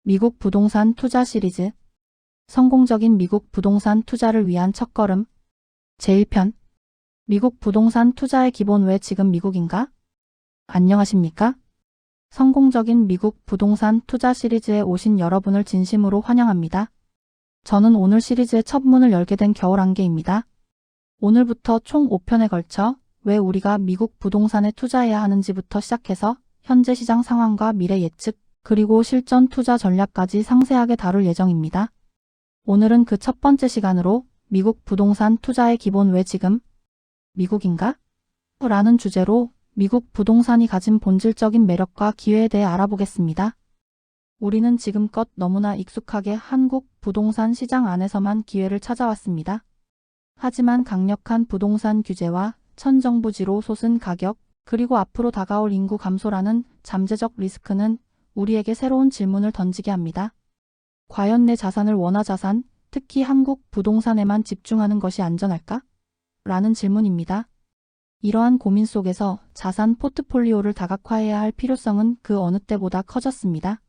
미국 부동산 투자 시리즈. 성공적인 미국 부동산 투자를 위한 첫걸음. 제1편. 미국 부동산 투자의 기본. 왜 지금 미국인가? 안녕하십니까? 성공적인 미국 부동산 투자 시리즈에 오신 여러분을 진심으로 환영합니다. 저는 오늘 시리즈의 첫 문을 열게 된 겨울안개입니다. 오늘부터 총 5편에 걸쳐 왜 우리가 미국 부동산에 투자해야 하는지부터 시작해서 현재 시장 상황과 미래 예측, 그리고 실전 투자 전략까지 상세하게 다룰 예정입니다. 오늘은 그 첫 번째 시간으로 미국 부동산 투자의 기본. 왜 지금 미국인가? 라는 주제로 미국 부동산이 가진 본질적인 매력과 기회에 대해 알아보겠습니다. 우리는 지금껏 너무나 익숙하게 한국 부동산 시장 안에서만 기회를 찾아왔습니다. 하지만 강력한 부동산 규제와 천정부지로 솟은 가격, 그리고 앞으로 다가올 인구 감소라는 잠재적 리스크는 우리에게 새로운 질문을 던지게 합니다. 과연 내 자산을 원화 자산, 특히 한국 부동산에만 집중하는 것이 안전할까? 라는 질문입니다. 이러한 고민 속에서 자산 포트폴리오를 다각화해야 할 필요성은 그 어느 때보다 커졌습니다.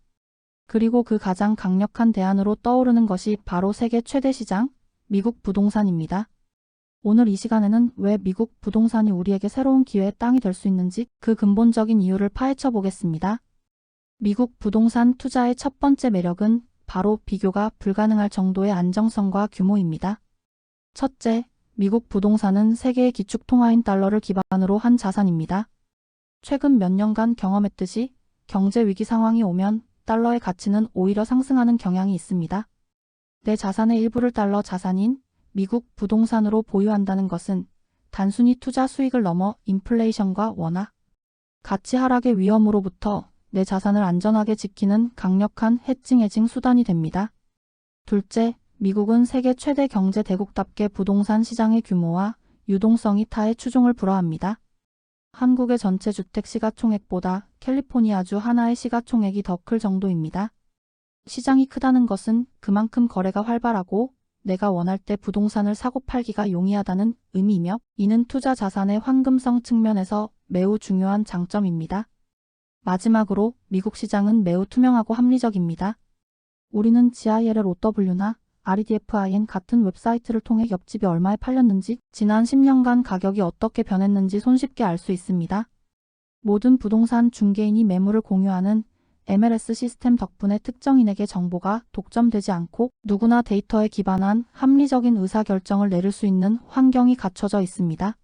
그리고 그 가장 강력한 대안으로 떠오르는 것이 바로 세계 최대 시장, 미국 부동산입니다. 오늘 이 시간에는 왜 미국 부동산이 우리에게 새로운 기회의 땅이 될 수 있는지 그 근본적인 이유를 파헤쳐 보겠습니다. 미국 부동산 투자의 첫 번째 매력은 바로 비교가 불가능할 정도의 안정성과 규모입니다. 첫째, 미국 부동산은 세계의 기축 통화인 달러를 기반으로 한 자산입니다. 최근 몇 년간 경험했듯이 경제 위기 상황이 오면 달러의 가치는 오히려 상승하는 경향이 있습니다. 내 자산의 일부를 달러 자산인 미국 부동산으로 보유한다는 것은 단순히 투자 수익을 넘어 인플레이션과 원화 가치 하락의 위험으로부터 내 자산을 안전하게 지키는 강력한 해칭 수단이 됩니다. 둘째, 미국은 세계 최대 경제 대국답게 부동산 시장의 규모와 유동성이 타의 추종을 불허합니다. 한국의 전체 주택 시가총액보다 캘리포니아주 하나의 시가총액이 더 클 정도입니다. 시장이 크다는 것은 그만큼 거래가 활발하고 내가 원할 때 부동산을 사고 팔기가 용이하다는 의미이며, 이는 투자 자산의 황금성 측면에서 매우 중요한 장점입니다. 마지막으로 미국 시장은 매우 투명하고 합리적입니다. 우리는 GILLOW나 REDFIN 같은 웹사이트를 통해 옆집이 얼마에 팔렸는지, 지난 10년간 가격이 어떻게 변했는지 손쉽게 알 수 있습니다. 모든 부동산 중개인이 매물을 공유하는 MLS 시스템 덕분에 특정인에게 정보가 독점되지 않고 누구나 데이터에 기반한 합리적인 의사결정을 내릴 수 있는 환경이 갖춰져 있습니다.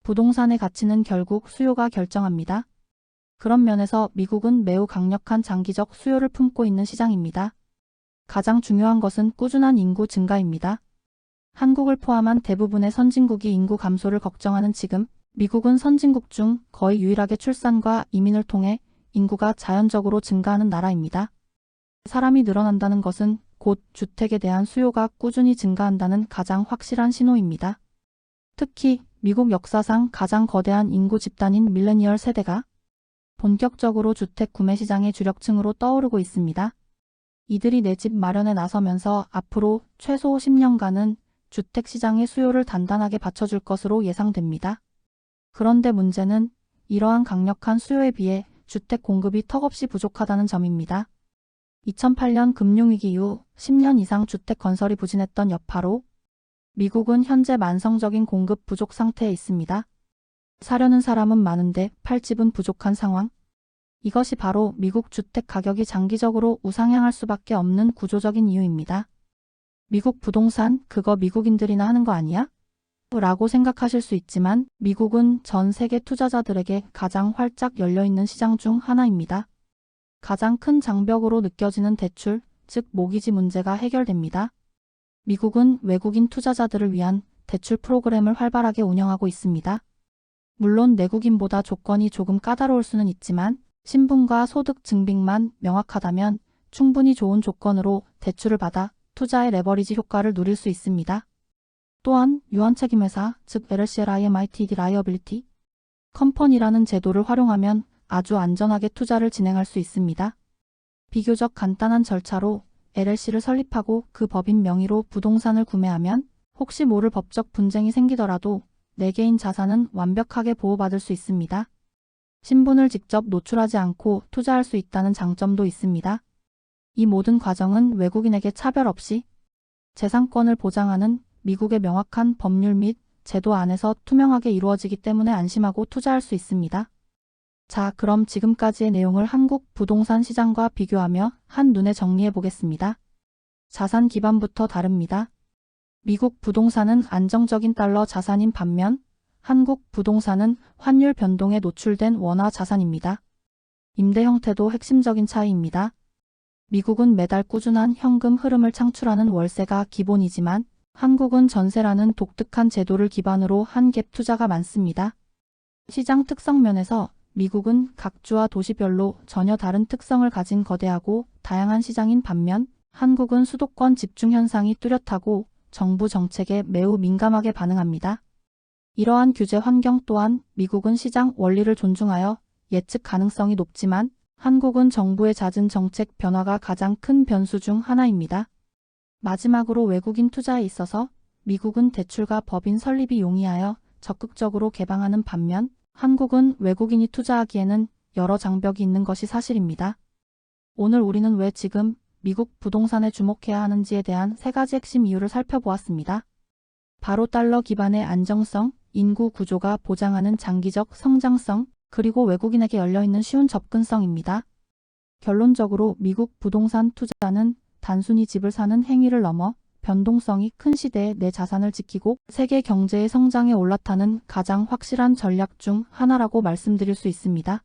부동산의 가치는 결국 수요가 결정합니다. 그런 면에서 미국은 매우 강력한 장기적 수요를 품고 있는 시장입니다. 가장 중요한 것은 꾸준한 인구 증가입니다. 한국을 포함한 대부분의 선진국이 인구 감소를 걱정하는 지금, 미국은 선진국 중 거의 유일하게 출산과 이민을 통해 인구가 자연적으로 증가하는 나라입니다. 사람이 늘어난다는 것은 곧 주택에 대한 수요가 꾸준히 증가한다는 가장 확실한 신호입니다. 특히 미국 역사상 가장 거대한 인구 집단인 밀레니얼 세대가 본격적으로 주택 구매 시장의 주력층으로 떠오르고 있습니다. 이들이 내 집 마련에 나서면서 앞으로 최소 10년간은 주택 시장의 수요를 단단하게 받쳐줄 것으로 예상됩니다. 그런데 문제는 이러한 강력한 수요에 비해 주택 공급이 턱없이 부족하다는 점입니다. 2008년 금융위기 이후 10년 이상 주택 건설이 부진했던 여파로 미국은 현재 만성적인 공급 부족 상태에 있습니다. 사려는 사람은 많은데 팔 집은 부족한 상황. 이것이 바로 미국 주택 가격이 장기적으로 우상향할 수밖에 없는 구조적인 이유입니다. 미국 부동산, 그거 미국인들이나 하는 거 아니야? 라고 생각하실 수 있지만 미국은 전 세계 투자자들에게 가장 활짝 열려있는 시장 중 하나입니다. 가장 큰 장벽으로 느껴지는 대출, 즉 모기지 문제가 해결됩니다. 미국은 외국인 투자자들을 위한 대출 프로그램을 활발하게 운영하고 있습니다. 물론 내국인보다 조건이 조금 까다로울 수는 있지만 신분과 소득 증빙만 명확하다면 충분히 좋은 조건으로 대출을 받아 투자의 레버리지 효과를 누릴 수 있습니다. 또한 유한책임회사, 즉 LLC 라이어빌리티 컴퍼니라는 제도를 활용하면 아주 안전하게 투자를 진행할 수 있습니다. 비교적 간단한 절차로 LLC를 설립하고 그 법인 명의로 부동산을 구매하면 혹시 모를 법적 분쟁이 생기더라도 내 개인 자산은 완벽하게 보호받을 수 있습니다. 신분을 직접 노출하지 않고 투자할 수 있다는 장점도 있습니다. 이 모든 과정은 외국인에게 차별 없이 재산권을 보장하는 미국의 명확한 법률 및 제도 안에서 투명하게 이루어지기 때문에 안심하고 투자할 수 있습니다. 자, 그럼 지금까지의 내용을 한국 부동산 시장과 비교하며 한눈에 정리해 보겠습니다. 자산 기반부터 다릅니다. 미국 부동산은 안정적인 달러 자산인 반면 한국 부동산은 환율 변동에 노출된 원화 자산입니다. 임대 형태도 핵심적인 차이입니다. 미국은 매달 꾸준한 현금 흐름을 창출하는 월세가 기본이지만 한국은 전세라는 독특한 제도를 기반으로 한 갭 투자가 많습니다. 시장 특성 면에서 미국은 각 주와 도시별로 전혀 다른 특성을 가진 거대하고 다양한 시장인 반면 한국은 수도권 집중 현상이 뚜렷하고 정부 정책에 매우 민감하게 반응합니다. 이러한 규제 환경 또한 미국은 시장 원리를 존중하여 예측 가능성이 높지만 한국은 정부의 잦은 정책 변화가 가장 큰 변수 중 하나입니다. 마지막으로 외국인 투자에 있어서 미국은 대출과 법인 설립이 용이하여 적극적으로 개방하는 반면 한국은 외국인이 투자하기에는 여러 장벽이 있는 것이 사실입니다. 오늘 우리는 왜 지금 미국 부동산에 주목해야 하는지에 대한 세 가지 핵심 이유를 살펴보았습니다. 바로 달러 기반의 안정성, 인구 구조가 보장하는 장기적 성장성, 그리고 외국인에게 열려있는 쉬운 접근성입니다. 결론적으로 미국 부동산 투자는 단순히 집을 사는 행위를 넘어 변동성이 큰 시대에 내 자산을 지키고 세계 경제의 성장에 올라타는 가장 확실한 전략 중 하나라고 말씀드릴 수 있습니다.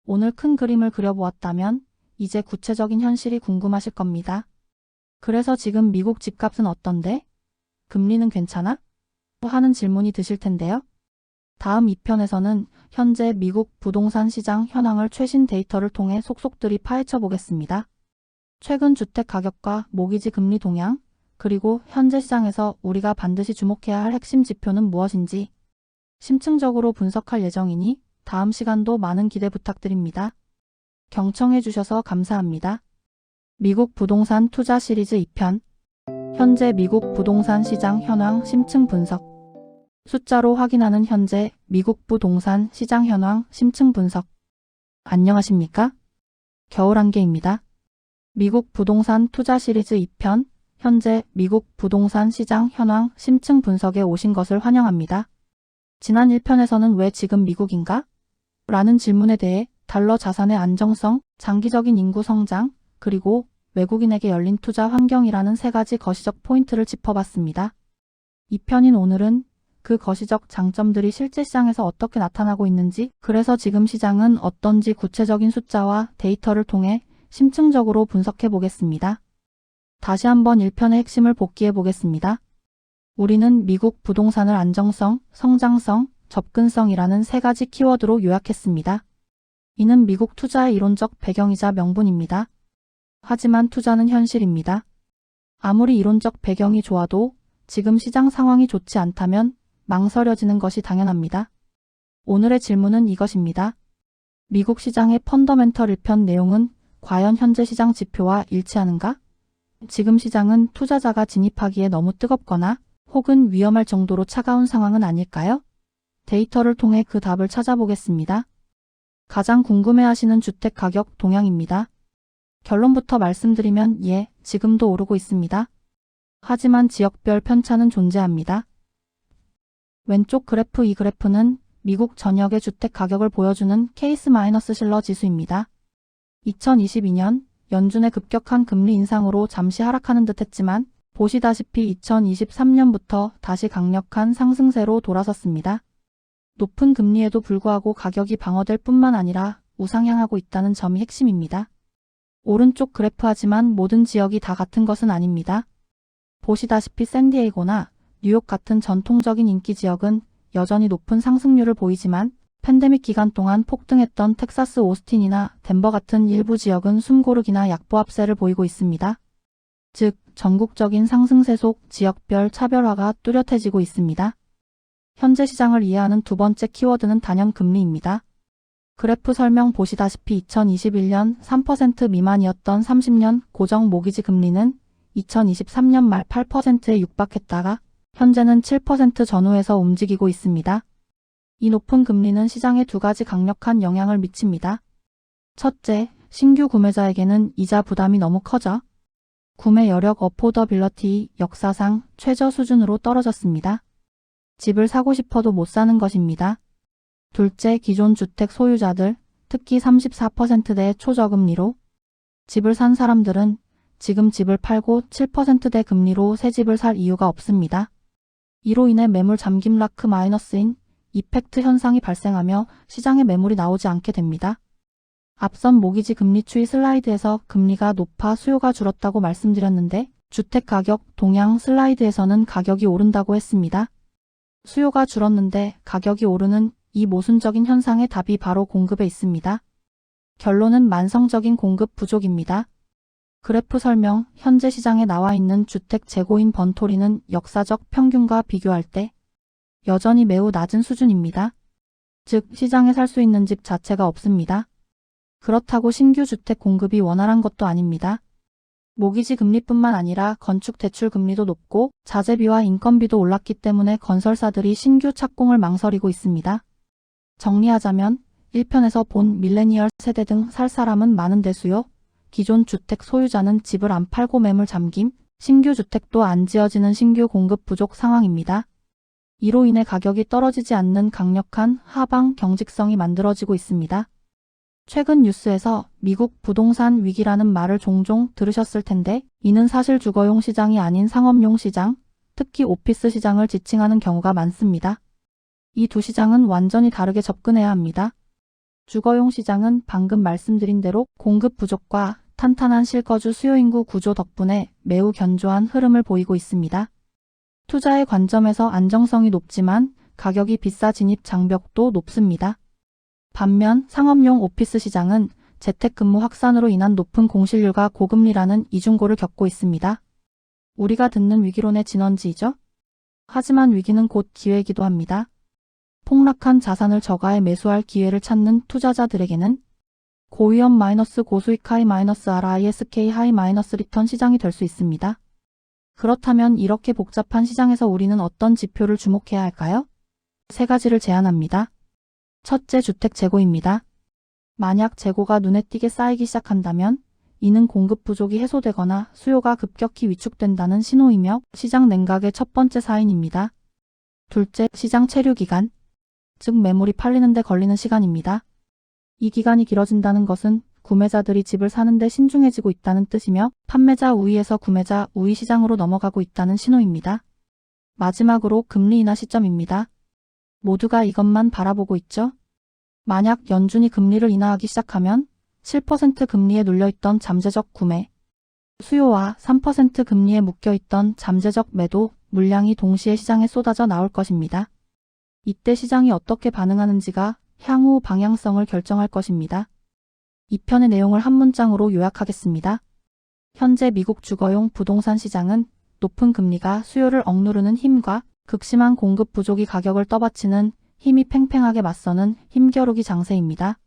오늘 큰 그림을 그려보았다면 이제 구체적인 현실이 궁금하실 겁니다. 그래서 지금 미국 집값은 어떤데? 금리는 괜찮아? 하는 질문이 드실 텐데요. 다음 2편에서는 현재 미국 부동산 시장 현황을 최신 데이터를 통해 속속들이 파헤쳐 보겠습니다. 최근 주택 가격과 모기지 금리 동향, 그리고 현재 시장에서 우리가 반드시 주목해야 할 핵심 지표는 무엇인지 심층적으로 분석할 예정이니 다음 시간도 많은 기대 부탁드립니다. 경청해 주셔서 감사합니다. 미국 부동산 투자 시리즈 2편 현재 미국 부동산 시장 현황 심층 분석 숫자로 확인하는 현재 미국 부동산 시장 현황 심층 분석 안녕하십니까? 겨울안개입니다. 미국 부동산 투자 시리즈 2편 현재 미국 부동산 시장 현황 심층 분석에 오신 것을 환영합니다. 지난 1편에서는 왜 지금 미국인가? 라는 질문에 대해 달러 자산의 안정성, 장기적인 인구 성장, 그리고 외국인에게 열린 투자 환경이라는 세 가지 거시적 포인트를 짚어봤습니다. 2편인 오늘은 그 거시적 장점들이 실제 시장에서 어떻게 나타나고 있는지, 그래서 지금 시장은 어떤지 구체적인 숫자와 데이터를 통해 심층적으로 분석해 보겠습니다. 다시 한번 1편의 핵심을 복기해 보겠습니다. 우리는 미국 부동산을 안정성, 성장성, 접근성이라는 세 가지 키워드로 요약했습니다. 이는 미국 투자의 이론적 배경이자 명분입니다. 하지만 투자는 현실입니다. 아무리 이론적 배경이 좋아도 지금 시장 상황이 좋지 않다면 망설여지는 것이 당연합니다. 오늘의 질문은 이것입니다. 미국 시장의 펀더멘털 1편 내용은 과연 현재 시장 지표와 일치하는가? 지금 시장은 투자자가 진입하기에 너무 뜨겁거나 혹은 위험할 정도로 차가운 상황은 아닐까요? 데이터를 통해 그 답을 찾아보겠습니다. 가장 궁금해하시는 주택 가격 동향입니다. 결론부터 말씀드리면 지금도 오르고 있습니다. 하지만 지역별 편차는 존재합니다. 왼쪽 그래프 이 그래프는 미국 전역의 주택 가격을 보여주는 케이스-실러 지수입니다. 2022년 연준의 급격한 금리 인상으로 잠시 하락하는 듯 했지만 보시다시피 2023년부터 다시 강력한 상승세로 돌아섰습니다. 높은 금리에도 불구하고 가격이 방어될 뿐만 아니라 우상향하고 있다는 점이 핵심입니다. 오른쪽 그래프 하지만 모든 지역이 다 같은 것은 아닙니다. 보시다시피 샌디에이고나 뉴욕 같은 전통적인 인기 지역은 여전히 높은 상승률을 보이지만 팬데믹 기간 동안 폭등했던 텍사스 오스틴이나 덴버 같은 일부 지역은 숨고르기나 약보합세를 보이고 있습니다. 즉, 전국적인 상승세 속 지역별 차별화가 뚜렷해지고 있습니다. 현재 시장을 이해하는 두 번째 키워드는 단연 금리입니다. 그래프 설명 보시다시피 2021년 3% 미만이었던 30년 고정 모기지 금리는 2023년 말 8%에 육박했다가 현재는 7% 전후에서 움직이고 있습니다. 이 높은 금리는 시장에 두 가지 강력한 영향을 미칩니다. 첫째, 신규 구매자에게는 이자 부담이 너무 커져 구매 여력 어포더빌러티 역사상 최저 수준으로 떨어졌습니다. 집을 사고 싶어도 못 사는 것입니다. 둘째, 기존 주택 소유자들, 특히 34%대 초저금리로 집을 산 사람들은 지금 집을 팔고 7%대 금리로 새 집을 살 이유가 없습니다. 이로 인해 매물 잠김 라크 마이너스인 이펙트 현상이 발생하며 시장에 매물이 나오지 않게 됩니다. 앞선 모기지 금리 추이 슬라이드에서 금리가 높아 수요가 줄었다고 말씀드렸는데 주택 가격 동향 슬라이드에서는 가격이 오른다고 했습니다. 수요가 줄었는데 가격이 오르는 이 모순적인 현상의 답이 바로 공급에 있습니다. 결론은 만성적인 공급 부족입니다. 그래프 설명, 현재 시장에 나와 있는 주택 재고 인번토리는 역사적 평균과 비교할 때 여전히 매우 낮은 수준입니다. 즉, 시장에 살 수 있는 집 자체가 없습니다. 그렇다고 신규 주택 공급이 원활한 것도 아닙니다. 모기지 금리뿐만 아니라 건축 대출 금리도 높고 자재비와 인건비도 올랐기 때문에 건설사들이 신규 착공을 망설이고 있습니다. 정리하자면 1편에서 본 밀레니얼 세대 등 살 사람은 많은데 수요, 기존 주택 소유자는 집을 안 팔고 매물 잠김, 신규 주택도 안 지어지는 신규 공급 부족 상황입니다. 이로 인해 가격이 떨어지지 않는 강력한 하방 경직성이 만들어지고 있습니다. 최근 뉴스에서 미국 부동산 위기라는 말을 종종 들으셨을 텐데 이는 사실 주거용 시장이 아닌 상업용 시장, 특히 오피스 시장을 지칭하는 경우가 많습니다. 이 두 시장은 완전히 다르게 접근해야 합니다. 주거용 시장은 방금 말씀드린 대로 공급 부족과 탄탄한 실거주 수요 인구 구조 덕분에 매우 견조한 흐름을 보이고 있습니다. 투자의 관점에서 안정성이 높지만 가격이 비싸 진입 장벽도 높습니다. 반면 상업용 오피스 시장은 재택근무 확산으로 인한 높은 공실률과 고금리라는 이중고를 겪고 있습니다. 우리가 듣는 위기론의 진원지이죠. 하지만 위기는 곧 기회이기도 합니다. 폭락한 자산을 저가에 매수할 기회를 찾는 투자자들에게는 고위험 마이너스 고수익 하이 마이너스 RISK 하이 마이너스 리턴 시장이 될 수 있습니다. 그렇다면 이렇게 복잡한 시장에서 우리는 어떤 지표를 주목해야 할까요? 세 가지를 제안합니다. 첫째, 주택 재고입니다. 만약 재고가 눈에 띄게 쌓이기 시작한다면 이는 공급 부족이 해소되거나 수요가 급격히 위축된다는 신호이며 시장 냉각의 첫 번째 사인입니다. 둘째, 시장 체류 기간, 즉 매물이 팔리는 데 걸리는 시간입니다. 이 기간이 길어진다는 것은 구매자들이 집을 사는데 신중해지고 있다는 뜻이며 판매자 우위에서 구매자 우위 시장으로 넘어가고 있다는 신호입니다. 마지막으로 금리 인하 시점입니다. 모두가 이것만 바라보고 있죠. 만약 연준이 금리를 인하하기 시작하면 7% 금리에 눌려있던 잠재적 구매, 수요와 3% 금리에 묶여있던 잠재적 매도 물량이 동시에 시장에 쏟아져 나올 것입니다. 이때 시장이 어떻게 반응하는지가 향후 방향성을 결정할 것입니다. 이 편의 내용을 한 문장으로 요약하겠습니다. 현재 미국 주거용 부동산 시장은 높은 금리가 수요를 억누르는 힘과 극심한 공급 부족이 가격을 떠받치는 힘이 팽팽하게 맞서는 힘겨루기 장세입니다.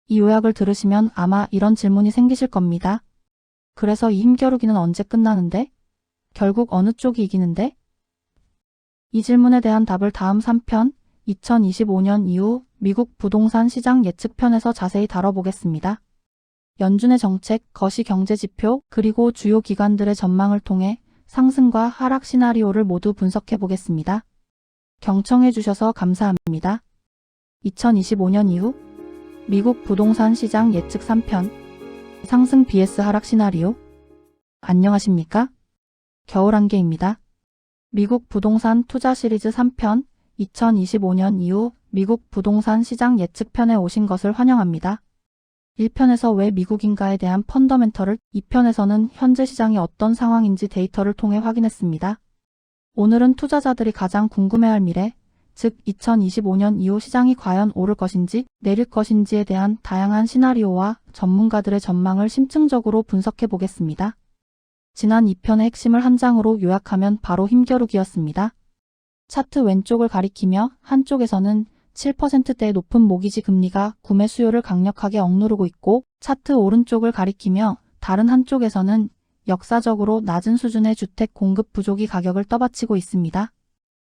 이 요약을 들으시면 아마 이런 질문이 생기실 겁니다. 그래서 이 힘겨루기는 언제 끝나는데? 결국 어느 쪽이 이기는데? 이 질문에 대한 답을 다음 3편 2025년 이후 미국 부동산 시장 예측편에서 자세히 다뤄보겠습니다. 연준의 정책, 거시경제지표, 그리고 주요 기관들의 전망을 통해 상승과 하락 시나리오를 모두 분석해 보겠습니다. 경청해 주셔서 감사합니다. 2025년 이후 미국 부동산 시장 예측 3편 상승 vs 하락 시나리오. 안녕하십니까? 겨울안개입니다. 미국 부동산 투자 시리즈 3편 2025년 이후 미국 부동산 시장 예측편에 오신 것을 환영합니다. 1편에서 왜 미국인가에 대한 펀더멘털을, 2편에서는 현재 시장이 어떤 상황인지 데이터를 통해 확인했습니다. 오늘은 투자자들이 가장 궁금해할 미래, 즉 2025년 이후 시장이 과연 오를 것인지 내릴 것인지에 대한 다양한 시나리오와 전문가들의 전망을 심층적으로 분석해 보겠습니다. 지난 2편의 핵심을 한 장으로 요약하면 바로 힘겨루기였습니다. 차트 왼쪽을 가리키며 한쪽에서는 7%대의 높은 모기지 금리가 구매 수요를 강력하게 억누르고 있고 차트 오른쪽을 가리키며 다른 한쪽에서는 역사적으로 낮은 수준의 주택 공급 부족이 가격을 떠받치고 있습니다.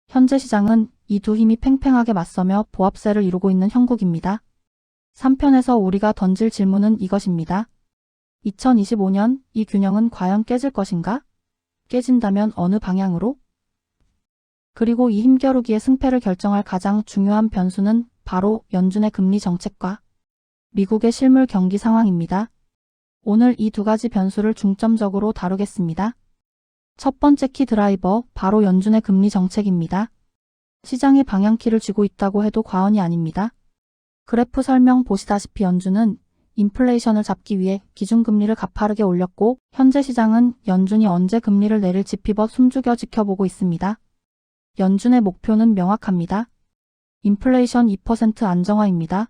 현재 시장은 이 두 힘이 팽팽하게 맞서며 보합세를 이루고 있는 형국입니다. 3편에서 우리가 던질 질문은 이것입니다. 2025년 이 균형은 과연 깨질 것인가? 깨진다면 어느 방향으로? 그리고 이 힘겨루기의 승패를 결정할 가장 중요한 변수는 바로 연준의 금리 정책과 미국의 실물 경기 상황입니다. 오늘 이 두 가지 변수를 중점적으로 다루겠습니다. 첫 번째 키 드라이버, 바로 연준의 금리 정책입니다. 시장의 방향키를 쥐고 있다고 해도 과언이 아닙니다. 그래프 설명 보시다시피 연준은 인플레이션을 잡기 위해 기준금리를 가파르게 올렸고 현재 시장은 연준이 언제 금리를 내릴지 피벗 숨죽여 지켜보고 있습니다. 연준의 목표는 명확합니다. 인플레이션 2% 안정화입니다.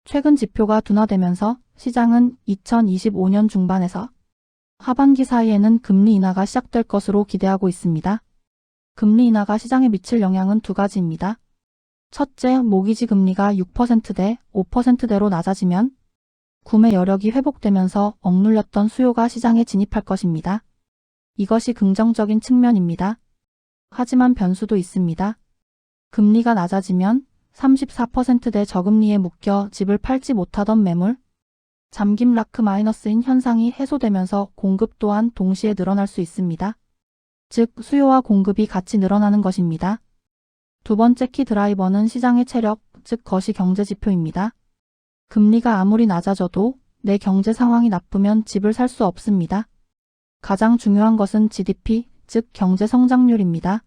최근 지표가 둔화되면서 시장은 2025년 중반에서 하반기 사이에는 금리 인하가 시작될 것으로 기대하고 있습니다. 금리 인하가 시장에 미칠 영향은 두 가지입니다. 첫째, 모기지 금리가 6%대, 5%대로 낮아지면 구매 여력이 회복되면서 억눌렸던 수요가 시장에 진입할 것입니다. 이것이 긍정적인 측면입니다. 하지만 변수도 있습니다. 금리가 낮아지면 34%대 저금리에 묶여 집을 팔지 못하던 매물, 잠김 라크 마이너스인 현상이 해소되면서 공급 또한 동시에 늘어날 수 있습니다. 즉, 수요와 공급이 같이 늘어나는 것입니다. 두 번째 키 드라이버는 시장의 체력, 즉 거시 경제 지표입니다. 금리가 아무리 낮아져도 내 경제 상황이 나쁘면 집을 살 수 없습니다. 가장 중요한 것은 GDP, 즉 경제 성장률입니다.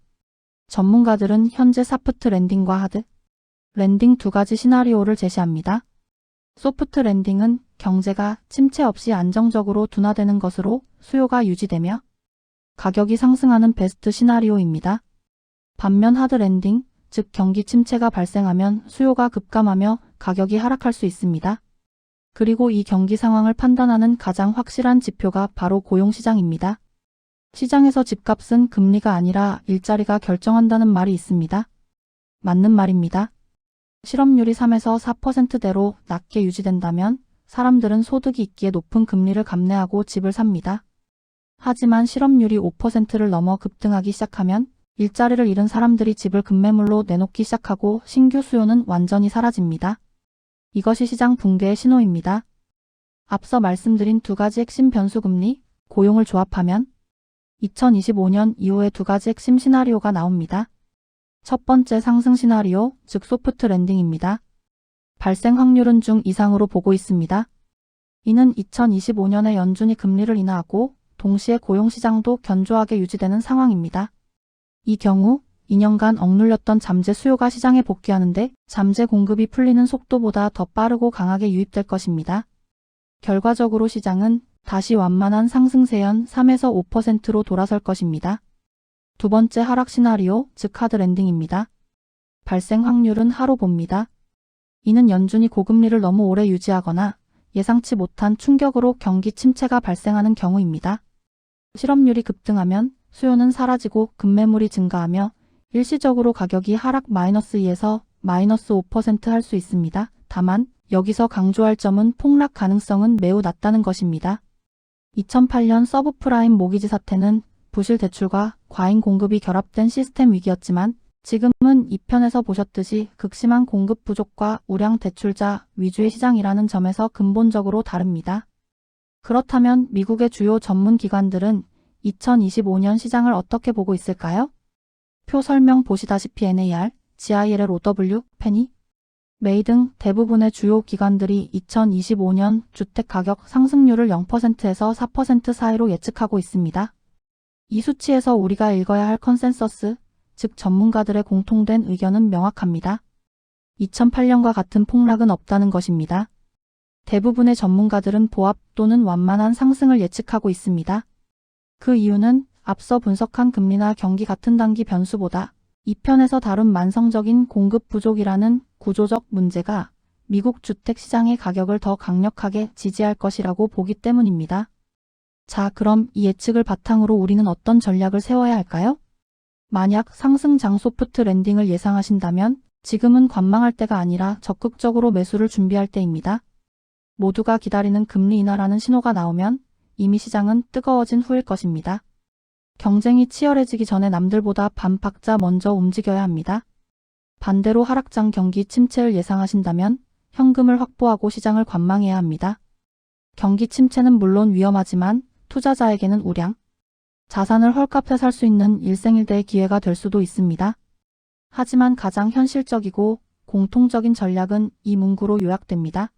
전문가들은 현재 사프트 랜딩과 하드 랜딩 두 가지 시나리오를 제시합니다. 소프트 랜딩은 경제가 침체 없이 안정적으로 둔화되는 것으로 수요가 유지되며 가격이 상승하는 베스트 시나리오입니다. 반면 하드 랜딩, 즉 경기 침체가 발생하면 수요가 급감하며 가격이 하락할 수 있습니다. 그리고 이 경기 상황을 판단하는 가장 확실한 지표가 바로 고용시장입니다. 시장에서 집값은 금리가 아니라 일자리가 결정한다는 말이 있습니다. 맞는 말입니다. 실업률이 3에서 4%대로 낮게 유지된다면 사람들은 소득이 있기에 높은 금리를 감내하고 집을 삽니다. 하지만 실업률이 5%를 넘어 급등하기 시작하면 일자리를 잃은 사람들이 집을 급매물로 내놓기 시작하고 신규 수요는 완전히 사라집니다. 이것이 시장 붕괴의 신호입니다. 앞서 말씀드린 두 가지 핵심 변수 금리, 고용을 조합하면 2025년 이후에 두 가지 핵심 시나리오가 나옵니다. 첫 번째 상승 시나리오, 즉 소프트 랜딩입니다. 발생 확률은 중 이상으로 보고 있습니다. 이는 2025년에 연준이 금리를 인하하고 동시에 고용시장도 견조하게 유지되는 상황입니다. 이 경우 2년간 억눌렸던 잠재 수요가 시장에 복귀하는데 잠재 공급이 풀리는 속도보다 더 빠르고 강하게 유입될 것입니다. 결과적으로 시장은 다시 완만한 상승세연 3에서 5%로 돌아설 것입니다. 두 번째 하락 시나리오, 즉 하드 랜딩입니다. 발생 확률은 하로 봅니다. 이는 연준이 고금리를 너무 오래 유지하거나 예상치 못한 충격으로 경기 침체가 발생하는 경우입니다. 실업률이 급등하면 수요는 사라지고 급매물이 증가하며 일시적으로 가격이 하락 -2에서 -5% 할 수 있습니다. 다만 여기서 강조할 점은 폭락 가능성은 매우 낮다는 것입니다. 2008년 서브프라임 모기지 사태는 부실 대출과 과잉 공급이 결합된 시스템 위기였지만 지금은 2편에서 보셨듯이 극심한 공급 부족과 우량 대출자 위주의 시장이라는 점에서 근본적으로 다릅니다. 그렇다면 미국의 주요 전문 기관들은 2025년 시장을 어떻게 보고 있을까요? 표 설명 보시다시피 NAR, GILL-OW, 페니, 메이 등 대부분의 주요 기관들이 2025년 주택가격 상승률을 0%에서 4% 사이로 예측하고 있습니다. 이 수치에서 우리가 읽어야 할 컨센서스, 즉 전문가들의 공통된 의견은 명확합니다. 2008년과 같은 폭락은 없다는 것입니다. 대부분의 전문가들은 보합 또는 완만한 상승을 예측하고 있습니다. 그 이유는 앞서 분석한 금리나 경기 같은 단기 변수보다 2편에서 다룬 만성적인 공급 부족이라는 구조적 문제가 미국 주택 시장의 가격을 더 강력하게 지지할 것이라고 보기 때문입니다. 자, 그럼 이 예측을 바탕으로 우리는 어떤 전략을 세워야 할까요? 만약 상승장 소프트 랜딩을 예상하신다면 지금은 관망할 때가 아니라 적극적으로 매수를 준비할 때입니다. 모두가 기다리는 금리 인하라는 신호가 나오면 이미 시장은 뜨거워진 후일 것입니다. 경쟁이 치열해지기 전에 남들보다 반박자 먼저 움직여야 합니다. 반대로 하락장 경기 침체를 예상하신다면 현금을 확보하고 시장을 관망해야 합니다. 경기 침체는 물론 위험하지만 투자자에게는 우량, 자산을 헐값에 살 수 있는 일생일대의 기회가 될 수도 있습니다. 하지만 가장 현실적이고 공통적인 전략은 이 문구로 요약됩니다.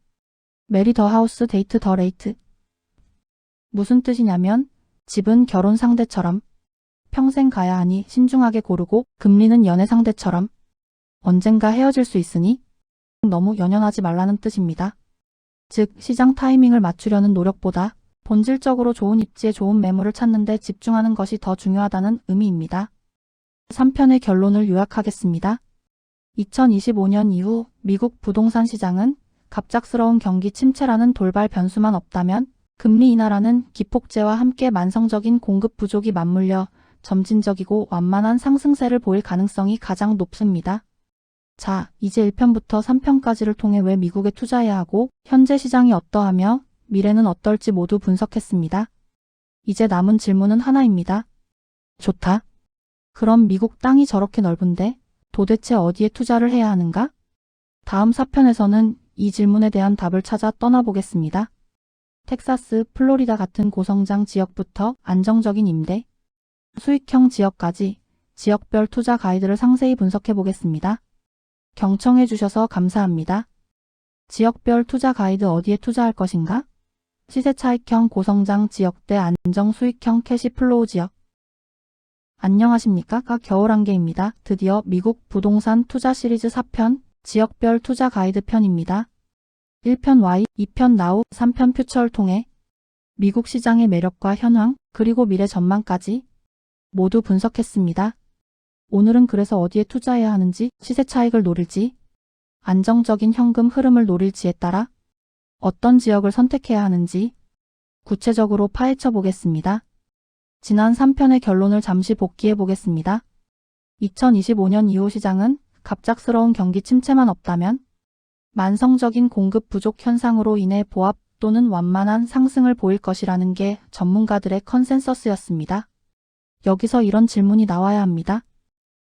메리 더 하우스 데이트 더 레이트. 무슨 뜻이냐면 집은 결혼 상대처럼 평생 가야 하니 신중하게 고르고 금리는 연애 상대처럼 언젠가 헤어질 수 있으니 너무 연연하지 말라는 뜻입니다. 즉 시장 타이밍을 맞추려는 노력보다 본질적으로 좋은 입지에 좋은 매물을 찾는 데 집중하는 것이 더 중요하다는 의미입니다. 3편의 결론을 요약하겠습니다. 2025년 이후 미국 부동산 시장은 갑작스러운 경기 침체라는 돌발 변수만 없다면 금리 인하라는 기폭제와 함께 만성적인 공급 부족이 맞물려 점진적이고 완만한 상승세를 보일 가능성이 가장 높습니다. 자, 이제 1편부터 3편까지를 통해 왜 미국에 투자해야 하고 현재 시장이 어떠하며 미래는 어떨지 모두 분석했습니다. 이제 남은 질문은 하나입니다. 좋다. 그럼 미국 땅이 저렇게 넓은데 도대체 어디에 투자를 해야 하는가? 다음 4편에서는 이 질문에 대한 답을 찾아 떠나보겠습니다. 텍사스, 플로리다 같은 고성장 지역부터 안정적인 임대, 수익형 지역까지 지역별 투자 가이드를 상세히 분석해 보겠습니다. 경청해 주셔서 감사합니다. 지역별 투자 가이드 어디에 투자할 것인가? 시세 차익형 고성장 지역 대 안정 수익형 캐시플로우 지역. 안녕하십니까? 겨울안개입니다. 드디어 미국 부동산 투자 시리즈 4편 지역별 투자 가이드 편입니다. 1편 Y, 2편 Now, 3편 퓨처를 통해 미국 시장의 매력과 현황, 그리고 미래 전망까지 모두 분석했습니다. 오늘은 그래서 어디에 투자해야 하는지, 시세 차익을 노릴지, 안정적인 현금 흐름을 노릴지에 따라 어떤 지역을 선택해야 하는지 구체적으로 파헤쳐 보겠습니다. 지난 3편의 결론을 잠시 복기해 보겠습니다. 2025년 이후 시장은 갑작스러운 경기 침체만 없다면 만성적인 공급 부족 현상으로 인해 보합 또는 완만한 상승을 보일 것이라는 게 전문가들의 컨센서스였습니다. 여기서 이런 질문이 나와야 합니다.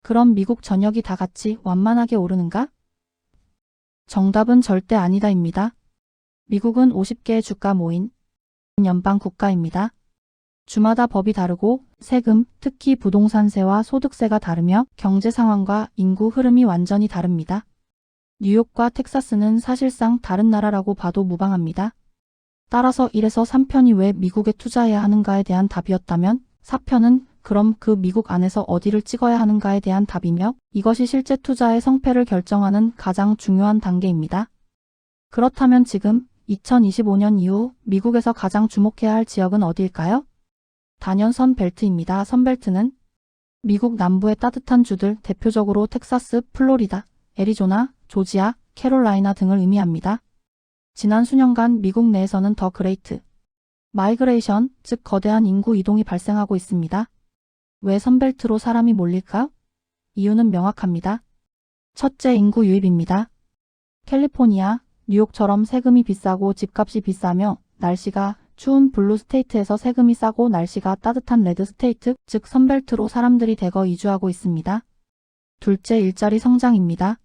그럼 미국 전역이 다 같이 완만하게 오르는가? 정답은 절대 아니다입니다. 미국은 50개의 주가 모인 연방 국가입니다. 주마다 법이 다르고 세금, 특히 부동산세와 소득세가 다르며 경제 상황과 인구 흐름이 완전히 다릅니다. 뉴욕과 텍사스는 사실상 다른 나라라고 봐도 무방합니다. 따라서 1에서 3편이 왜 미국에 투자해야 하는가에 대한 답이었다면 4편은 그럼 그 미국 안에서 어디를 찍어야 하는가에 대한 답이며 이것이 실제 투자의 성패를 결정하는 가장 중요한 단계입니다. 그렇다면 지금 2025년 이후 미국에서 가장 주목해야 할 지역은 어디일까요? 단연 선벨트입니다. 선벨트는 미국 남부의 따뜻한 주들, 대표적으로 텍사스, 플로리다, 애리조나, 조지아, 캐롤라이나 등을 의미합니다. 지난 수년간 미국 내에서는 더 그레이트 마이그레이션, 즉 거대한 인구 이동이 발생하고 있습니다. 왜 선벨트로 사람이 몰릴까? 이유는 명확합니다. 첫째, 인구 유입입니다. 캘리포니아, 뉴욕처럼 세금이 비싸고 집값이 비싸며 날씨가 추운 블루 스테이트에서 세금이 싸고 날씨가 따뜻한 레드 스테이트, 즉 선벨트로 사람들이 대거 이주하고 있습니다. 둘째, 일자리 성장입니다.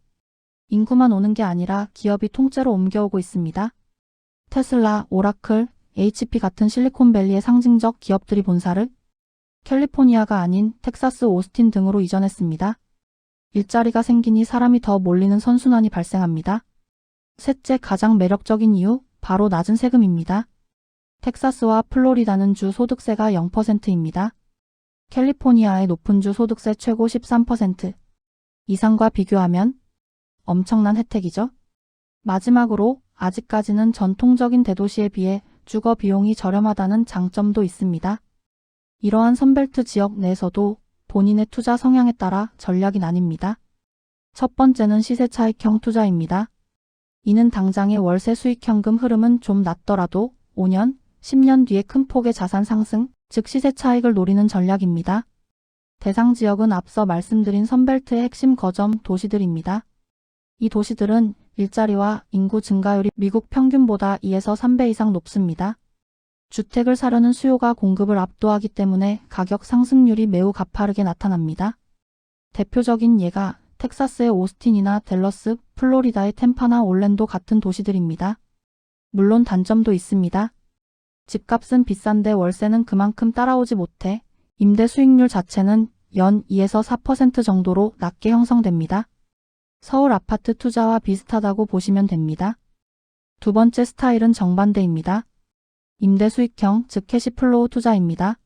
인구만 오는 게 아니라 기업이 통째로 옮겨오고 있습니다. 테슬라, 오라클, HP 같은 실리콘밸리의 상징적 기업들이 본사를 캘리포니아가 아닌 텍사스, 오스틴 등으로 이전했습니다. 일자리가 생기니 사람이 더 몰리는 선순환이 발생합니다. 셋째, 가장 매력적인 이유, 바로 낮은 세금입니다. 텍사스와 플로리다는 주 소득세가 0%입니다. 캘리포니아의 높은 주 소득세 최고 13% 이상과 비교하면 엄청난 혜택이죠. 마지막으로 아직까지는 전통적인 대도시에 비해 주거 비용이 저렴하다는 장점도 있습니다. 이러한 선벨트 지역 내에서도 본인의 투자 성향에 따라 전략이 나뉩니다. 첫 번째는 시세 차익형 투자입니다. 이는 당장의 월세 수익 현금 흐름은 좀 낮더라도 5년, 10년 뒤에 큰 폭의 자산 상승, 즉 시세 차익을 노리는 전략입니다. 대상 지역은 앞서 말씀드린 선벨트의 핵심 거점 도시들입니다. 이 도시들은 일자리와 인구 증가율이 미국 평균보다 2에서 3배 이상 높습니다. 주택을 사려는 수요가 공급을 압도하기 때문에 가격 상승률이 매우 가파르게 나타납니다. 대표적인 예가 텍사스의 오스틴이나 댈러스, 플로리다의 템파나 올랜도 같은 도시들입니다. 물론 단점도 있습니다. 집값은 비싼데 월세는 그만큼 따라오지 못해 임대 수익률 자체는 연 2에서 4% 정도로 낮게 형성됩니다. 서울 아파트 투자와 비슷하다고 보시면 됩니다. 두 번째 스타일은 정반대입니다. 임대 수익형, 즉 캐시플로우 투자입니다.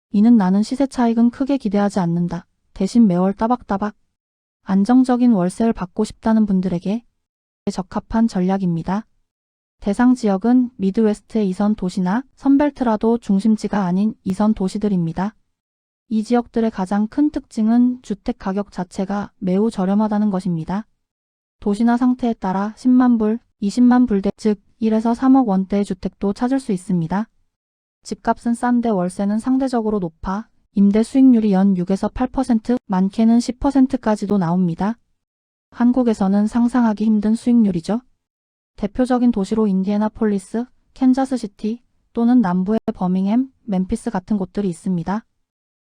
이는 나는 시세 차익은 크게 기대하지 않는다. 대신 매월 따박따박 안정적인 월세를 받고 싶다는 분들에게 적합한 전략입니다. 대상 지역은 미드웨스트의 2선 도시나 선벨트라도 중심지가 아닌 2선 도시들입니다. 이 지역들의 가장 큰 특징은 주택 가격 자체가 매우 저렴하다는 것입니다. 도시나 상태에 따라 10만 불, 20만 불대, 즉 1에서 3억 원대의 주택도 찾을 수 있습니다. 집값은 싼데 월세는 상대적으로 높아 임대 수익률이 연 6에서 8%, 많게는 10%까지도 나옵니다. 한국에서는 상상하기 힘든 수익률이죠. 대표적인 도시로 인디애나폴리스, 캔자스시티 또는 남부의 버밍햄, 멤피스 같은 곳들이 있습니다.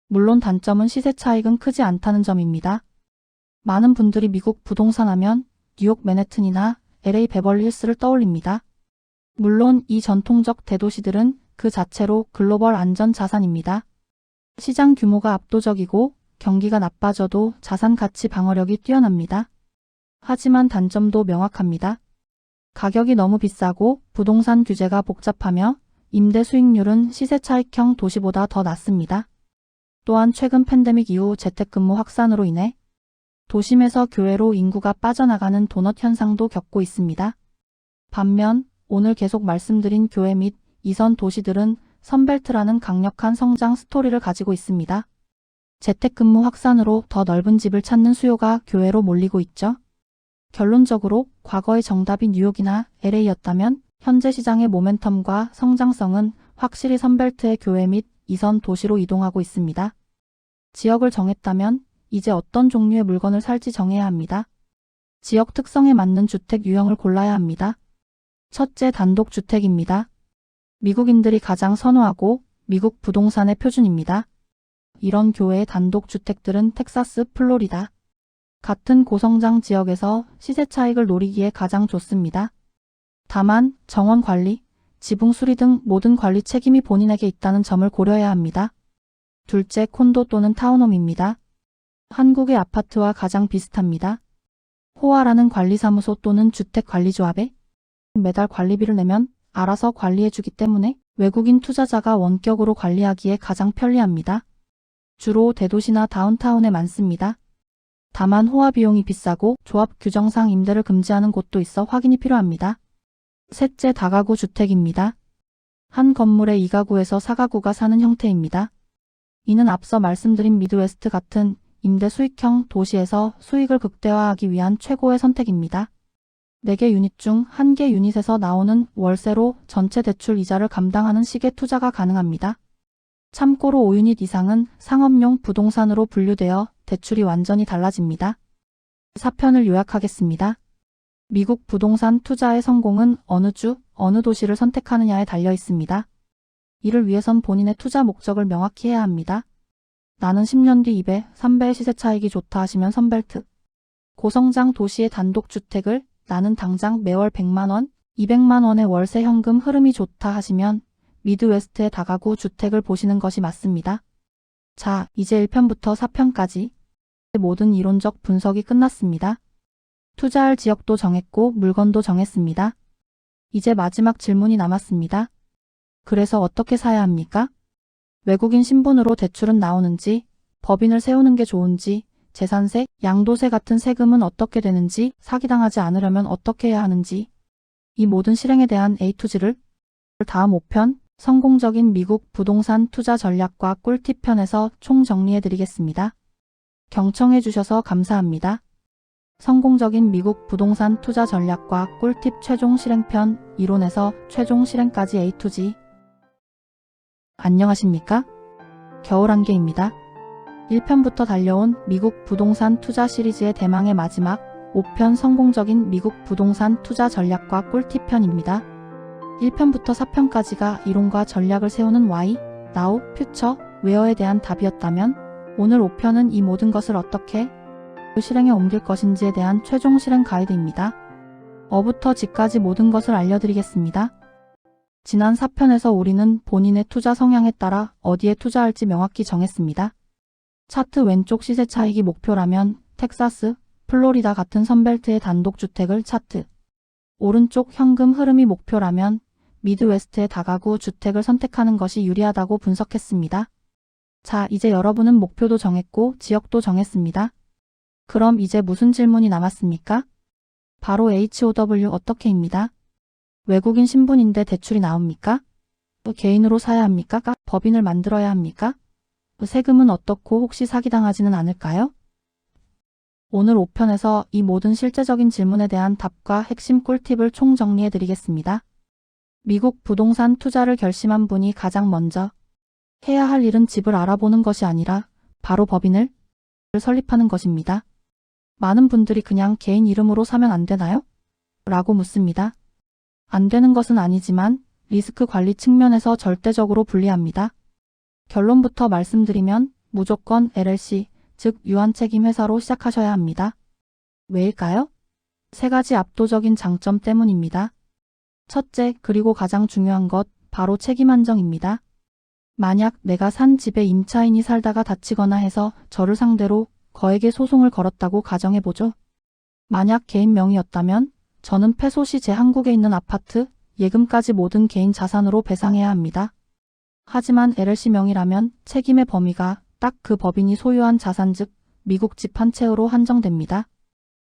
물론 단점은 시세 차익은 크지 않다는 점입니다. 많은 분들이 미국 부동산 하면 뉴욕 맨해튼이나 LA 베벌리힐스를 떠올립니다. 물론 이 전통적 대도시들은 그 자체로 글로벌 안전 자산입니다. 시장 규모가 압도적이고 경기가 나빠져도 자산 가치 방어력이 뛰어납니다. 하지만 단점도 명확합니다. 가격이 너무 비싸고 부동산 규제가 복잡하며 임대 수익률은 시세 차익형 도시보다 더 낮습니다. 또한 최근 팬데믹 이후 재택근무 확산으로 인해 도심에서 교외로 인구가 빠져나가는 도넛 현상도 겪고 있습니다. 반면 오늘 계속 말씀드린 교외 및 2선 도시들은 선벨트라는 강력한 성장 스토리를 가지고 있습니다. 재택근무 확산으로 더 넓은 집을 찾는 수요가 교외로 몰리고 있죠. 결론적으로 과거의 정답이 뉴욕이나 LA였다면 현재 시장의 모멘텀과 성장성은 확실히 선벨트의 교외 및 2선 도시로 이동하고 있습니다. 지역을 정했다면 이제 어떤 종류의 물건을 살지 정해야 합니다. 지역 특성에 맞는 주택 유형을 골라야 합니다. 첫째, 단독주택입니다. 미국인들이 가장 선호하고 미국 부동산의 표준입니다. 이런 교외의 단독주택들은 텍사스, 플로리다 같은 고성장 지역에서 시세 차익을 노리기에 가장 좋습니다. 다만 정원 관리, 지붕 수리 등 모든 관리 책임이 본인에게 있다는 점을 고려해야 합니다. 둘째, 콘도 또는 타운홈입니다. 한국의 아파트와 가장 비슷합니다. 호화라는 관리사무소 또는 주택관리조합에 매달 관리비를 내면 알아서 관리해주기 때문에 외국인 투자자가 원격으로 관리하기에 가장 편리합니다. 주로 대도시나 다운타운에 많습니다. 다만 호화 비용이 비싸고 조합 규정상 임대를 금지하는 곳도 있어 확인이 필요합니다. 셋째, 다가구 주택입니다. 한 건물에 2가구에서 4가구가 사는 형태입니다. 이는 앞서 말씀드린 미드웨스트 같은 임대 수익형 도시에서 수익을 극대화하기 위한 최고의 선택입니다. 4개 유닛 중 1개 유닛에서 나오는 월세로 전체 대출 이자를 감당하는 식의 투자가 가능합니다. 참고로 5유닛 이상은 상업용 부동산으로 분류되어 대출이 완전히 달라집니다. 사편을 요약하겠습니다. 미국 부동산 투자의 성공은 어느 주, 어느 도시를 선택하느냐에 달려 있습니다. 이를 위해선 본인의 투자 목적을 명확히 해야 합니다. 나는 10년 뒤 2배, 3배의 시세 차익이 좋다 하시면 선벨트. 고성장 도시의 단독주택을 나는 당장 매월 100만원, 200만원의 월세 현금 흐름이 좋다 하시면 미드웨스트의 다가구 주택을 보시는 것이 맞습니다. 자, 이제 1편부터 4편까지 모든 이론적 분석이 끝났습니다. 투자할 지역도 정했고 물건도 정했습니다. 이제 마지막 질문이 남았습니다. 그래서 어떻게 사야 합니까? 외국인 신분으로 대출은 나오는지, 법인을 세우는 게 좋은지, 재산세, 양도세 같은 세금은 어떻게 되는지, 사기당하지 않으려면 어떻게 해야 하는지, 이 모든 실행에 대한 A to G를 다음 5편 성공적인 미국 부동산 투자 전략과 꿀팁 편에서 총정리해 드리겠습니다. 경청해 주셔서 감사합니다. 성공적인 미국 부동산 투자 전략과 꿀팁 최종 실행편, 이론에서 최종 실행까지 A to G. 안녕하십니까? 겨울안개입니다. 1편부터 달려온 미국 부동산 투자 시리즈의 대망의 마지막 5편 성공적인 미국 부동산 투자 전략과 꿀팁 편입니다. 1편부터 4편까지가 이론과 전략을 세우는 Why, Now, Future, Where에 대한 답이었다면 오늘 5편은 이 모든 것을 어떻게 실행에 옮길 것인지에 대한 최종 실행 가이드입니다. 어부터 지까지 모든 것을 알려드리겠습니다. 지난 4편에서 우리는 본인의 투자 성향에 따라 어디에 투자할지 명확히 정했습니다. 차트 왼쪽 시세 차익이 목표라면 텍사스, 플로리다 같은 선벨트의 단독주택을 차트, 오른쪽 현금 흐름이 목표라면 미드웨스트의 다가구 주택을 선택하는 것이 유리하다고 분석했습니다. 자, 이제 여러분은 목표도 정했고 지역도 정했습니다. 그럼 이제 무슨 질문이 남았습니까? 바로 HOW 어떻게입니다. 외국인 신분인데 대출이 나옵니까? 개인으로 사야 합니까? 법인을 만들어야 합니까? 세금은 어떻고 혹시 사기당하지는 않을까요? 오늘 5편에서 이 모든 실제적인 질문에 대한 답과 핵심 꿀팁을 총정리해 드리겠습니다. 미국 부동산 투자를 결심한 분이 가장 먼저 해야 할 일은 집을 알아보는 것이 아니라 바로 법인을 설립하는 것입니다. 많은 분들이 그냥 개인 이름으로 사면 안 되나요? 라고 묻습니다. 안 되는 것은 아니지만 리스크 관리 측면에서 절대적으로 불리합니다. 결론부터 말씀드리면 무조건 LLC, 즉 유한책임 회사로 시작하셔야 합니다. 왜일까요? 세 가지 압도적인 장점 때문입니다. 첫째, 그리고 가장 중요한 것, 바로 책임 안정입니다. 만약 내가 산 집에 임차인이 살다가 다치거나 해서 저를 상대로 거액의 소송을 걸었다고 가정해보죠. 만약 개인 명의였다면 저는 패소 시 제 한국에 있는 아파트, 예금까지 모든 개인 자산으로 배상해야 합니다. 하지만 LLC 명의라면 책임의 범위가 딱 그 법인이 소유한 자산 즉 미국 집 한 채로 한정됩니다.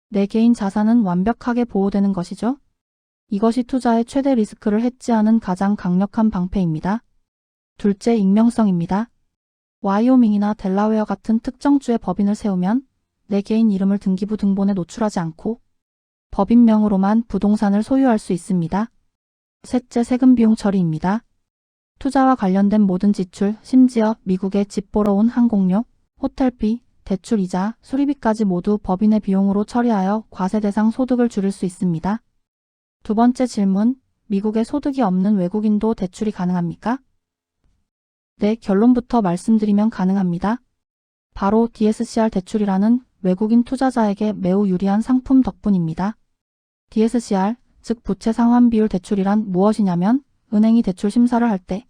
내 개인 자산은 완벽하게 보호되는 것이죠. 이것이 투자의 최대 리스크를 해지하는 가장 강력한 방패입니다. 둘째, 익명성입니다. 와이오밍이나 델라웨어 같은 특정 주의 법인을 세우면 내 개인 이름을 등기부 등본에 노출하지 않고 법인명으로만 부동산을 소유할 수 있습니다. 셋째, 세금 비용 처리입니다. 투자와 관련된 모든 지출, 심지어 미국에 집 보러 온 항공료, 호텔비, 대출이자, 수리비까지 모두 법인의 비용으로 처리하여 과세 대상 소득을 줄일 수 있습니다. 두 번째 질문, 미국에 소득이 없는 외국인도 대출이 가능합니까? 네, 결론부터 말씀드리면 가능합니다. 바로 DSCR 대출이라는 외국인 투자자에게 매우 유리한 상품 덕분입니다. DSCR, 즉 부채 상환 비율 대출이란 무엇이냐면 은행이 대출 심사를 할 때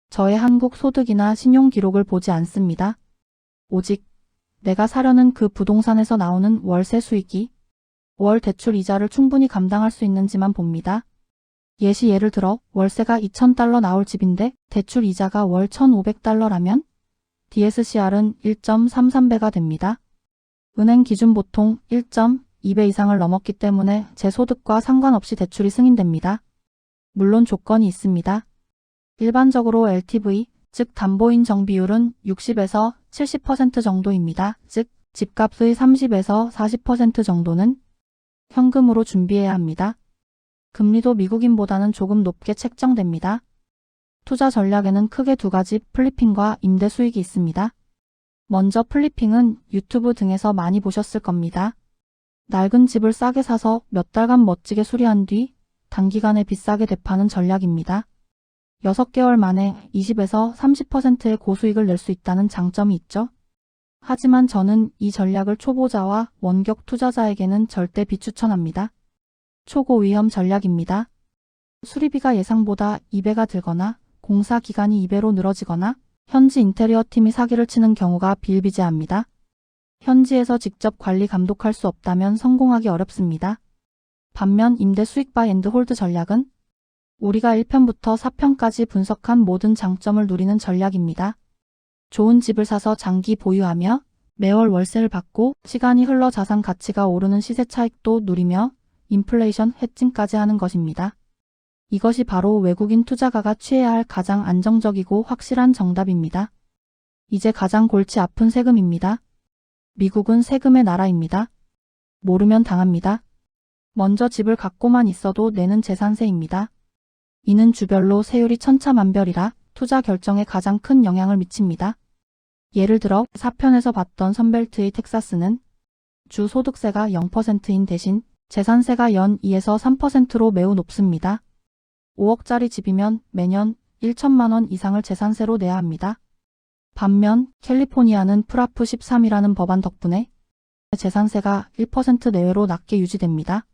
저의 한국 소득이나 신용 기록을 보지 않습니다. 오직 내가 사려는 그 부동산에서 나오는 월세 수익이 월 대출 이자를 충분히 감당할 수 있는지만 봅니다. 예를 들어 월세가 $2,000 나올 집인데 대출 이자가 월 $1,500라면 DSCR은 1.33배가 됩니다. 은행 기준 보통 1.2배 이상을 넘었기 때문에 제 소득과 상관없이 대출이 승인됩니다. 물론 조건이 있습니다. 일반적으로 LTV, 즉 담보인정 비율은 60에서 70% 정도입니다. 즉 집값의 30에서 40% 정도는 현금으로 준비해야 합니다. 금리도 미국인보다는 조금 높게 책정됩니다. 투자 전략에는 크게 두 가지 플리핑과 임대 수익이 있습니다. 먼저 플리핑은 유튜브 등에서 많이 보셨을 겁니다. 낡은 집을 싸게 사서 몇 달간 멋지게 수리한 뒤 단기간에 비싸게 되파는 전략입니다. 6개월 만에 20에서 30%의 고수익을 낼 수 있다는 장점이 있죠. 하지만 저는 이 전략을 초보자와 원격 투자자에게는 절대 비추천합니다. 초고위험 전략입니다. 수리비가 예상보다 2배가 들거나 공사 기간이 2배로 늘어지거나 현지 인테리어 팀이 사기를 치는 경우가 비일비재합니다. 현지에서 직접 관리 감독할 수 없다면 성공하기 어렵습니다. 반면 임대 수익 바이 앤드 홀드 전략은 우리가 1편부터 4편까지 분석한 모든 장점을 누리는 전략입니다. 좋은 집을 사서 장기 보유하며 매월 월세를 받고 시간이 흘러 자산 가치가 오르는 시세 차익도 누리며 인플레이션 해칭까지 하는 것입니다. 이것이 바로 외국인 투자가가 취해야 할 가장 안정적이고 확실한 정답입니다. 이제 가장 골치 아픈 세금입니다. 미국은 세금의 나라입니다. 모르면 당합니다. 먼저 집을 갖고만 있어도 내는 재산세입니다. 이는 주별로 세율이 천차만별이라 투자 결정에 가장 큰 영향을 미칩니다. 예를 들어 4편에서 봤던 선벨트의 텍사스는 주 소득세가 0%인 대신 재산세가 연 2에서 3%로 매우 높습니다. 5억짜리 집이면 매년 1천만 원 이상을 재산세로 내야 합니다. 반면 캘리포니아는 프라프 13이라는 법안 덕분에 재산세가 1% 내외로 낮게 유지됩니다.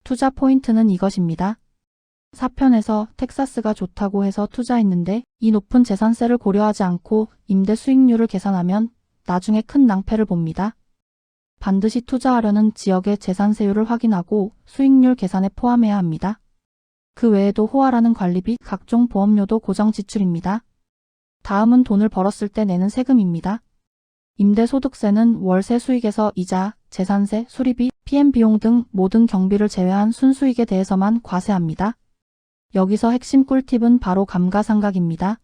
투자 포인트는 이것입니다. 4편에서 텍사스가 좋다고 해서 투자했는데 이 높은 재산세를 고려하지 않고 임대 수익률을 계산하면 나중에 큰 낭패를 봅니다. 반드시 투자하려는 지역의 재산세율을 확인하고 수익률 계산에 포함해야 합니다. 그 외에도 호화라는 관리비, 각종 보험료도 고정 지출입니다. 다음은 돈을 벌었을 때 내는 세금입니다. 임대소득세는 월세 수익에서 이자, 재산세, 수리비, PM 비용 등 모든 경비를 제외한 순수익에 대해서만 과세합니다. 여기서 핵심 꿀팁은 바로 감가상각입니다.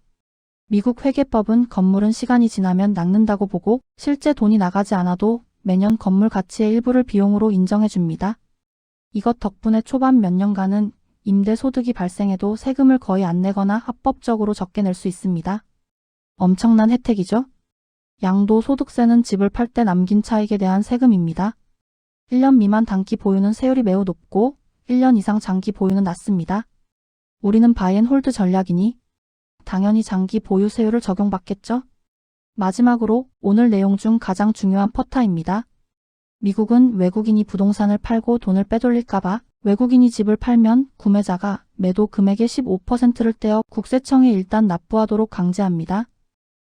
미국 회계법은 건물은 시간이 지나면 낡는다고 보고 실제 돈이 나가지 않아도 매년 건물 가치의 일부를 비용으로 인정해 줍니다. 이것 덕분에 초반 몇 년간은 임대소득이 발생해도 세금을 거의 안 내거나 합법적으로 적게 낼 수 있습니다. 엄청난 혜택이죠? 양도소득세는 집을 팔 때 남긴 차익에 대한 세금입니다. 1년 미만 단기 보유는 세율이 매우 높고 1년 이상 장기 보유는 낮습니다. 우리는 바이앤홀드 전략이니 당연히 장기 보유 세율을 적용받겠죠? 마지막으로 오늘 내용 중 가장 중요한 퍼타입니다. 미국은 외국인이 부동산을 팔고 돈을 빼돌릴까봐 외국인이 집을 팔면 구매자가 매도 금액의 15%를 떼어 국세청에 일단 납부하도록 강제합니다.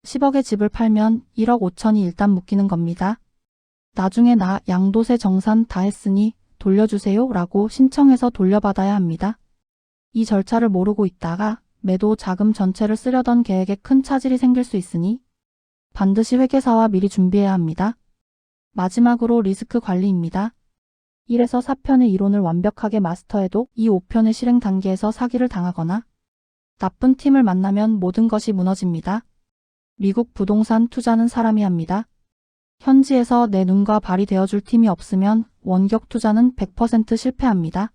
10억의 집을 팔면 1억 5천이 일단 묶이는 겁니다. 나중에 나 양도세 정산 다 했으니 돌려주세요 라고 신청해서 돌려받아야 합니다. 이 절차를 모르고 있다가 매도 자금 전체를 쓰려던 계획에 큰 차질이 생길 수 있으니 반드시 회계사와 미리 준비해야 합니다. 마지막으로 리스크 관리입니다. 1에서 4편의 이론을 완벽하게 마스터해도 이 5편의 실행 단계에서 사기를 당하거나 나쁜 팀을 만나면 모든 것이 무너집니다. 미국 부동산 투자는 사람이 합니다. 현지에서 내 눈과 발이 되어줄 팀이 없으면 원격 투자는 100% 실패합니다.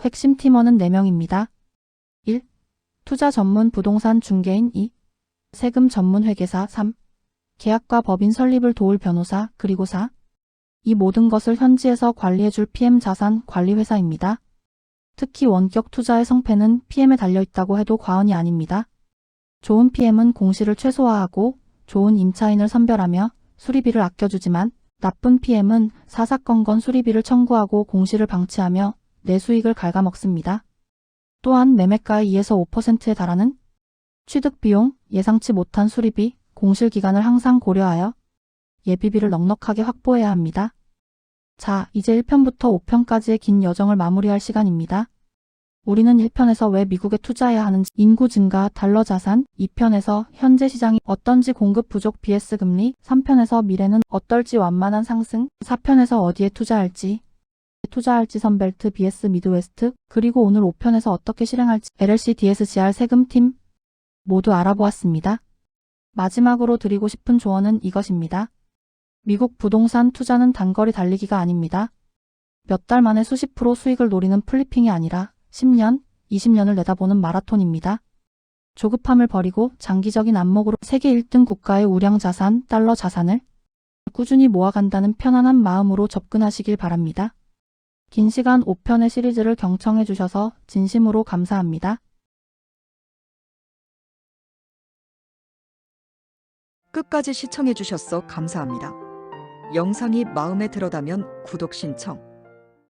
핵심 팀원은 4명입니다. 1. 투자 전문 부동산 중개인 2. 세금 전문 회계사 3. 계약과 법인 설립을 도울 변호사 그리고 4. 이 모든 것을 현지에서 관리해줄 PM 자산 관리 회사입니다. 특히 원격 투자의 성패는 PM에 달려있다고 해도 과언이 아닙니다. 좋은 PM은 공시를 최소화하고 좋은 임차인을 선별하며 수리비를 아껴주지만 나쁜 PM은 사사건건 수리비를 청구하고 공시를 방치하며 내 수익을 갉아먹습니다. 또한 매매가의 2에서 5%에 달하는 취득비용, 예상치 못한 수리비, 공실기간을 항상 고려하여 예비비를 넉넉하게 확보해야 합니다. 자, 이제 1편부터 5편까지의 긴 여정을 마무리할 시간입니다. 우리는 1편에서 왜 미국에 투자해야 하는지, 인구 증가, 달러 자산, 2편에서 현재 시장이 어떤지, 공급 부족 vs 금리, 3편에서 미래는 어떨지, 완만한 상승, 4편에서 어디에 투자할지, 선벨트 vs 미드웨스트, 그리고 오늘 5편에서 어떻게 실행할지, LLC DSGR 세금팀 모두 알아보았습니다. 마지막으로 드리고 싶은 조언은 이것입니다. 미국 부동산 투자는 단거리 달리기가 아닙니다. 몇 달 만에 수십 프로 수익을 노리는 플리핑이 아니라 10년, 20년을 내다보는 마라톤입니다. 조급함을 버리고 장기적인 안목으로 세계 1등 국가의 우량 자산, 달러 자산을 꾸준히 모아간다는 편안한 마음으로 접근하시길 바랍니다. 긴 시간 5편의 시리즈를 경청해 주셔서 진심으로 감사합니다. 끝까지 시청해 주셔서 감사합니다. 영상이 마음에 들었다면 구독 신청,